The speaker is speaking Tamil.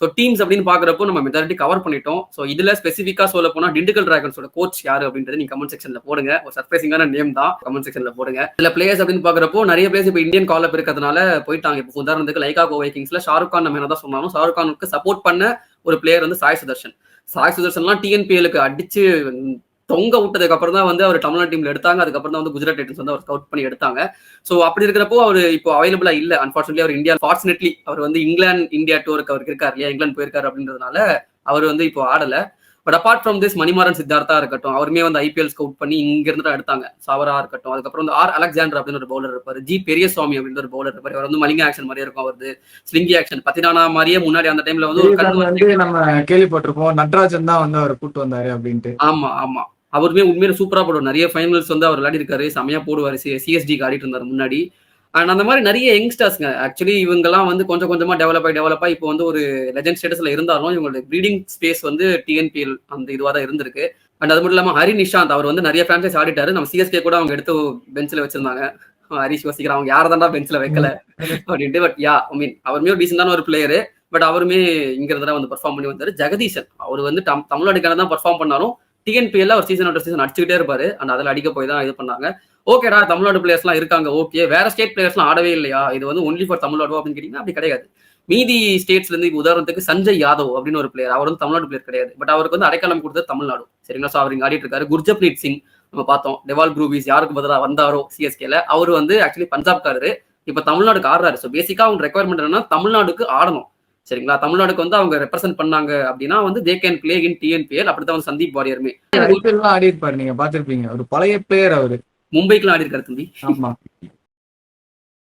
ஸோ டீம்ஸ் அப்படின்னு பாக்குறப்போ நம்ம மெஜாரிட்டி கவர் பண்ணிட்டோம். ஸோ இதுல ஸ்பெசிஃபிக்கா சொல்ல போனா டிண்டுகல் டிராகன்ஸோட கோச் யாரு அப்படின்றது நீங்க கமெண்ட் செக்ஷன்ல போடுங்க. ஒரு சர்ப்ரைசிங்கான நேம் தான், கமெண்ட் செக்ஷன்ல போடுங்க. இதுல பிளேயர்ஸ் அப்படின்னு பாக்குறப்போ நிறைய பிளேயர்ஸ் இப்போ இந்தியன் கால் அப் இருக்கிறதுனால போயிட்டாங்க. இப்போ உதாரணத்துக்கு லைகா கோ வைக்கிங்ஸ்ல ஷாருக் கான் நம்ம என்னதான் சொன்னாலும் ஷாருக் கானுக்கு சப்போர்ட் பண்ண ஒரு பிளேயர் வந்து சாய் சுதர்ஷன். சாய் சுதர்ஷன்லாம் டிஎன்பிஎலுக்கு அடிச்சு தொங்க விட்டதுக்கு அப்புறம் தான் வந்து அவர் தமிழ்நாடு டீம்ல எடுத்தாங்க. அதுக்கப்புறம் தான் வந்து குஜராத் டைட்டன்ஸ் வந்து அவர் ஸ்கவுட் பண்ணி எடுத்தாங்க. ஸோ அப்படி இருக்கிறப்போ அவர் இப்போ அவைலபிளா இல்ல. அன்பார்ச்சுனேட்லி அவர் இந்தியா ஃபார்ச்சுனேட்லி அவர் வந்து இங்கிலாந்து இந்தியா டூருக்கு அவருக்கு இருக்காரு இல்லையா, இங்கிலாந்து போயிருக்காரு அப்படின்றதுனால அவர் வந்து இப்போ ஆடல. But apart from this Manimaran Siddhartha இருக்கட்டும், அவருமே வந்து ஐபிஎல் ஸ்கவுட் பண்ணி இங்க இருந்து எடுத்தாங்க. சவரா இருக்கட்டும், அதுக்கப்புறம் வந்து ஆர் அலெக்சாண்டர் அப்படின்னு ஒரு பவுலர் இருப்பாரு, ஜி பெரியசுவாமி அப்படின்னு ஒரு பவுலர் இருப்பாரு. அவர் வந்து மலிங்க ஆக்ஷன் மாதிரியே இருக்கும், அவரது ஸ்லிங்கி ஆக்ஷன் பத்தினானா மாதிரியே முன்னாடி அந்த டைம்ல வந்து வந்து நம்ம கேள்விப்பட்டிருப்போம் நடராஜன் தான் வந்து அவர் கூட்டு வந்தாரு அப்படின்ட்டு. ஆமா ஆமா, அவருமே உண்மையில சூப்பரா போடுவார். நிறைய ஃபைனல்ஸ் வந்து அவர் விளையாடி இருக்காரு, செமையா போடுவாரு. சிஎஸ்டிக்கு ஆடிட்டு இருந்தாரு முன்னாடி. அண்ட் அந்த மாதிரி நிறைய யங்ஸ்டர்ஸ்ங்க ஆக்சுவலி இவங்கெல்லாம் வந்து கொஞ்சம் கொஞ்சமா டெவலப் ஆகி இப்போ வந்து ஒரு லெஜண்ட் ஸ்டேட்டஸ்ல இருந்தாலும் இவங்களோட ப்ரீடிங் ஸ்பேஸ் வந்து டிஎன்பிஎல் அந்த இதுவாக தான் இருந்திருக்கு. அண்ட் அது மட்டும் இல்லாமல் ஹரி நிஷாந்த் அவர் வந்து நிறைய ஃபிரான்ச்சைஸ் ஆடிட்டாரு. நம்ம சிஎஸ்கே கூட அவங்க எடுத்து பெஞ்சில் வச்சிருந்தாங்க. ஹரிஷ் யோசிக்கிறாங்க அவங்க யாரை தாண்டா பெஞ்சில் வைக்கல அப்படின்ட்டு. பட் யா ஐ மீன் அவருமே ஒரு டீசென்டான ஒரு பிளேயரு. பட் அவருமே இங்க இருந்தா வந்து பெர்ஃபார்ம் பண்ணி வந்தாரு. ஜெகதீசன் அவர் வந்து தமிழ்நாடுக்கான தான் பெர்ஃபார்ம் பண்ணாலும் டிஎன்பிஎல்ல ஒரு சீசன் ஆஃப்டர் சீசன் அடிச்சுக்கிட்டே இருப்பாரு. அண்ட் அதில் அடிக்க போய் தான் இது பண்ணாங்க. ஓகேடா தமிழ்நாடு பிளேயர்ஸ் எல்லாம் இருக்காங்க, ஓகே வேற ஸ்டேட் பிளேயர்ஸ் எல்லாம் ஆடவே இல்லையா, இது வந்து ஒன்லி ஃபார் தமிழ்நாடு அப்படின்னு கேட்டீங்கன்னா அப்படி கிடையாது. மீதி ஸ்டேட்ஸ்ல இருந்து உதாரணத்துக்கு சஞ்சய் யாதவ் அப்படின்னு ஒரு பிளேயர், அவர் வந்து தமிழ்நாடு பிளேயர் கிடையாது. பட் அவருக்கு வந்து அடைக்கலம் கொடுத்தது தமிழ்நாடு. சரிங்களா, ஸோ அவர் இங்க ஆடிட்டு இருக்காரு. குர்ஜப்ரீத் சிங் நம்ம பார்த்தோம், டெவால் ப்ரூவிஸ் யாருக்கு பதிலாக வந்தாரோ சிஎஸ்கேல, அவர் வந்து ஆக்சுவலி பஞ்சாப்காரரு, இப்ப தமிழ்நாடுக்கு ஆடுறாரு. ஸோ பேசிக்கா அவங்க ரெக்குவயர்மெண்ட் என்னன்னா தமிழ்நாடுக்கு ஆடணும். சரிங்களா, தமிழ்நாடுக்கு வந்து அவங்க ரெப்ரசென்ட் பண்ணாங்க அப்படின்னா வந்து they can play in TNPL. அப்படிதான் வந்து சந்தீப் வாரியருமே ஆடி இருப்பாரு, நீங்க பாத்திருப்பீங்க. ஒரு பழைய பிளேயர் அவரு, மும்பைக்குலாம் ஆடி இருக்காரு தம்பி. ஆமா